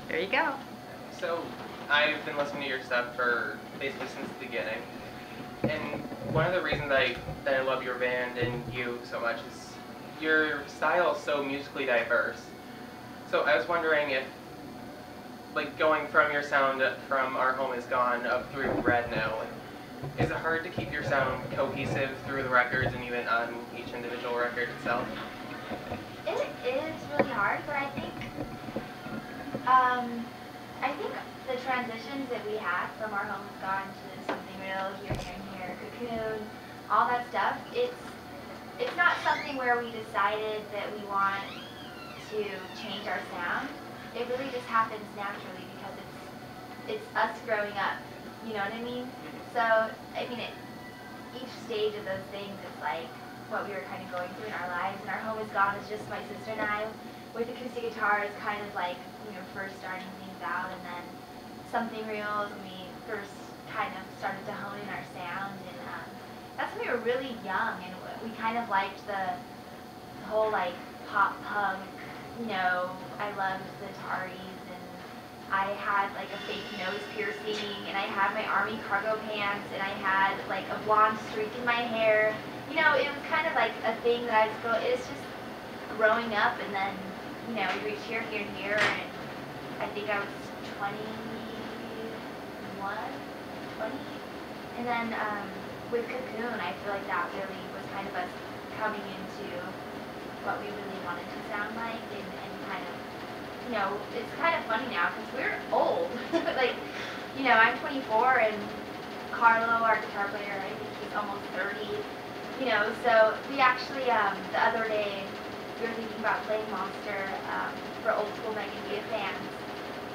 There you go. So, I've been listening to your stuff for basically since the beginning, and one of the reasons that I love your band and you so much is your style is so musically diverse. So I was wondering if, like, going from your sound from Our Home Is Gone up through Red now, like, is it hard to keep your sound cohesive through the records and even on each individual record itself? It is really hard, but I think the transitions that we had from Our Home Is Gone to Something Real, Here, Cocoon, all that stuff, it's not something where we decided that we want to change our sound. It really just happens naturally because it's us growing up. You know what I mean? So, I mean, each stage of those things is like what we were kind of going through in our lives. And Our Home Is Gone is just my sister and I with acoustic guitars, kind of like, first starting things out. And then Something Real is when we first kind of started to hone in our sound. And that's when we were really young, and we kind of liked the whole like pop punk, I loved the Taris, and I had like a fake nose piercing, and I had my army cargo pants, and I had like a blonde streak in my hair. It was kind of like a thing that it's just growing up, and then, we reached here, and I think I was 21, 20, and then with Cocoon, I feel like that really was kind of us coming into what we really wanted to sound like, and kind of, it's kind of funny now because we're old. Like, I'm 24, and Carlo, our guitar player, I think he's almost 30. So we actually, the other day, we were thinking about playing Monster for old school Megan Dia fans.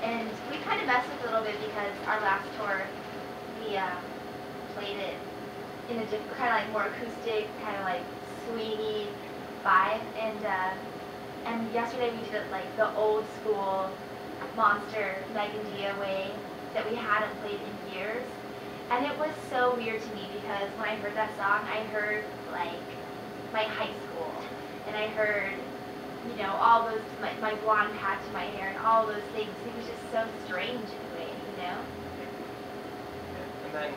And we kind of messed with it a little bit because our last tour, we played it in a different, kind of like more acoustic, kind of like swingy vibe. And yesterday we did it like the old school Monster Megan Dia way that we hadn't played in years. And it was so weird to me because when I heard that song, I heard like my high school, and I heard, all those, my blonde patch in my hair and all those things. It was just so strange in a way, And then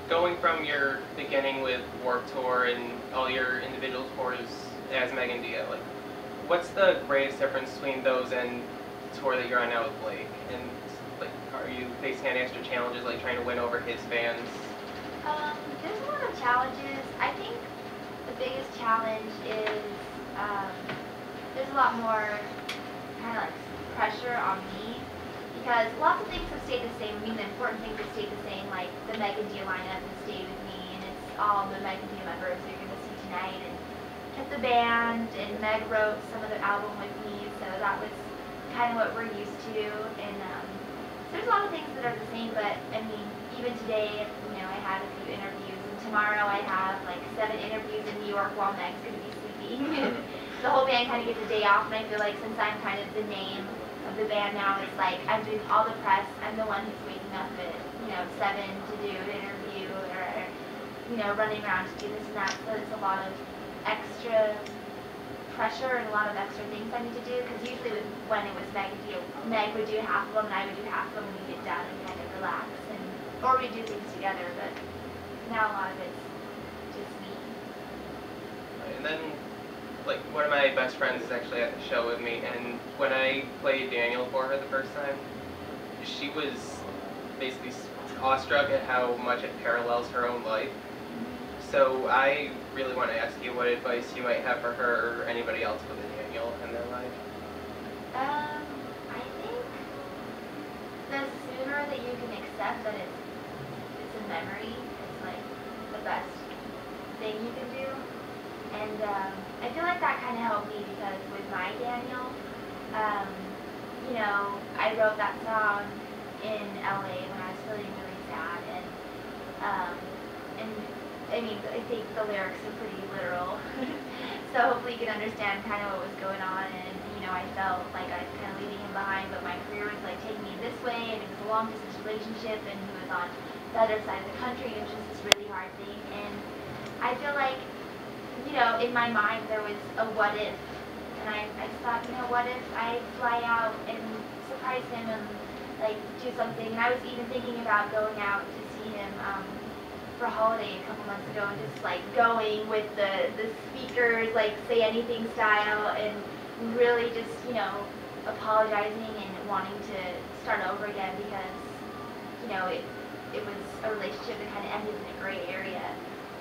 going from your beginning with Warped Tour and all your individual tours as Megan Dia, like, what's the greatest difference between those and the tour that you're on now with Blake? And like, are you facing any extra challenges, like trying to win over his fans? There's a lot of challenges. I think the biggest challenge is there's a lot more kind of like pressure on me because lots of things have stayed the same. I mean, the important things have stayed the same, like the Megan Dia lineup has stayed with me, and it's all the Megan Dia members that you're going to see tonight, and kept the band, and Meg wrote some of the album with me, so that was kind of what we're used to. And so there's a lot of things that are the same, but I mean, even today, I had a few interviews, and tomorrow I have like 7 interviews in New York while Meg's going to be sleeping. The whole band kind of gets a day off, and I feel like since I'm kind of the name of the band now, it's like I'm doing all the press. I'm the one who's waking up at 7 to do an interview, or running around to do this and that. So it's a lot of extra pressure and a lot of extra things I need to do. Because usually when it was Meg would do half of them, and I would do half of them, and we get down and kind of relax, or we do things together. But now a lot of it's just me. And then, like, one of my best friends is actually at the show with me, and when I played Daniel for her the first time, she was basically awestruck at how much it parallels her own life. So I really want to ask you what advice you might have for her or anybody else with a Daniel in their life. I think the sooner that you can accept that it's a memory, it's like the best thing you can do. And I feel like that kind of helped me because with my Daniel, I wrote that song in LA when I was feeling really sad, and I mean, I think the lyrics are pretty literal, so hopefully you can understand kind of what was going on. And I felt like I was kind of leaving him behind, but my career was like taking me this way, and it was a long distance relationship, and he was on the other side of the country, and it was just this really hard thing. And I feel like, in my mind there was a what if, and I just thought, you know, what if I fly out and surprise him and like do something. And I was even thinking about going out to see him for a holiday a couple months ago and just like going with the speakers, like say anything style, and really just, you know, apologizing and wanting to start over again because, you know, it was a relationship that kind of ended in a gray area.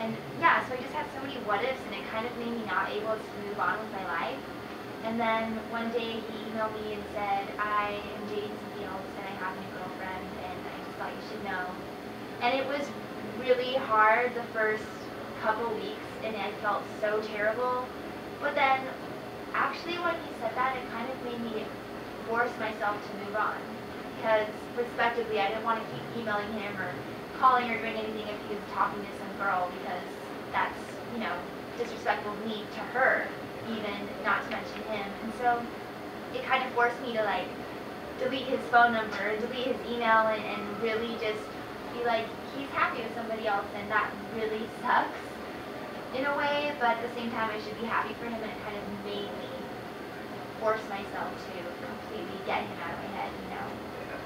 And yeah, so I just had so many what ifs, and it kind of made me not able to move on with my life. And then one day he emailed me and said, I am dating somebody else and I have a new girlfriend and I just thought you should know. And it was really hard the first couple weeks and I felt so terrible. But then actually when he said that, it kind of made me force myself to move on. Because respectively, I didn't want to keep emailing him or calling or doing anything if he was talking to some girl because that's, you know, disrespectful of me to her, even, not to mention him. And so it kind of forced me to like delete his phone number, delete his email, and really just be like, he's happy with somebody else, and that really sucks in a way, but at the same time I should be happy for him, and it kind of made me force myself to completely get him out of my head, you know. Yeah.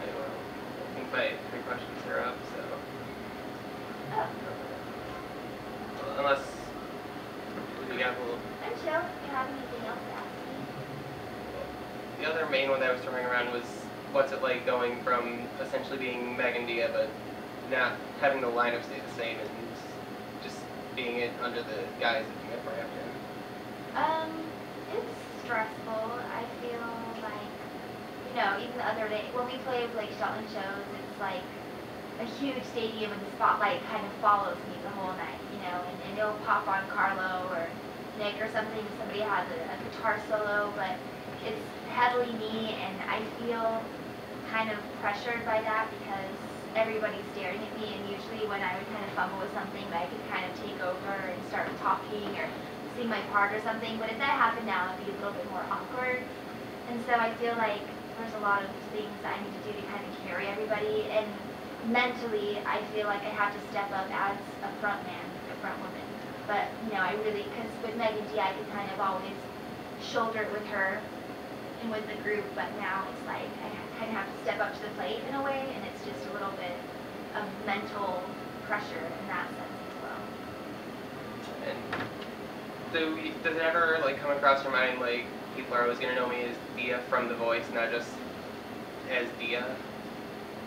Anyway, I think my 3 questions are up, so. Oh. Well, unless we got a little. I'm chill. If you have anything else to ask me. The other main one that I was throwing around was, what's it like going from essentially being Meg and Dia, but not having the lineup stay the same and just being it under the guise of Dia Frampton? It's stressful. I feel like, you know, even the other day when we play with like Shelton shows, it's like a huge stadium and the spotlight kind of follows me the whole night, you know, and it'll pop on Carlo or Nick or something, somebody has a guitar solo, but it's heavily me, and I feel kind of pressured by that because everybody's staring at me, and usually when I would kind of fumble with something, I could kind of take over and start talking or sing my part or something, but if that happened now, it'd be a little bit more awkward, and so I feel like there's a lot of things that I need to do to kind of carry everybody, and mentally, I feel like I have to step up as a front man, a front woman. But, you know, I really, because with Meg and Dia, I could kind of always shoulder it with her and with the group, but now it's like I kind of have to step up to the plate in a way, and it's just a little bit of mental pressure in that sense as well. And does it ever like come across your mind like people are always going to know me as Dia from The Voice, not just as Dia?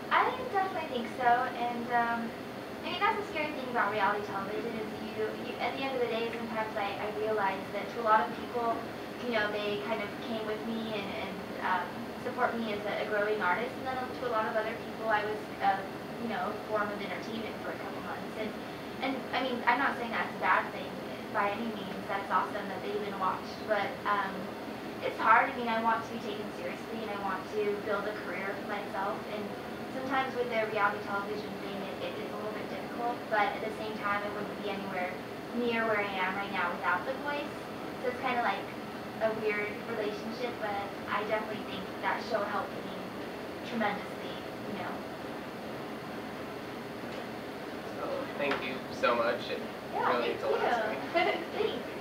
I definitely think so, and I mean that's the scary thing about reality television is you at the end of the day sometimes I realize that to a lot of people, you know, they kind of came with me and support me as a growing artist, and then to a lot of other people I was you know, a form of entertainment for a couple months, and I mean I'm not saying that's a bad thing by any means, that's awesome that they even watched, but it's hard. I mean I want to be taken seriously and I want to build a career for myself, and sometimes with their reality television thing, it is a little bit difficult, but at the same time, I wouldn't be anywhere near where I am right now without The Voice. So it's kind of like a weird relationship, but I definitely think that show helped me tremendously, you know. So, thank you so much. It Yeah, really means a lot to me. thank you. Thanks.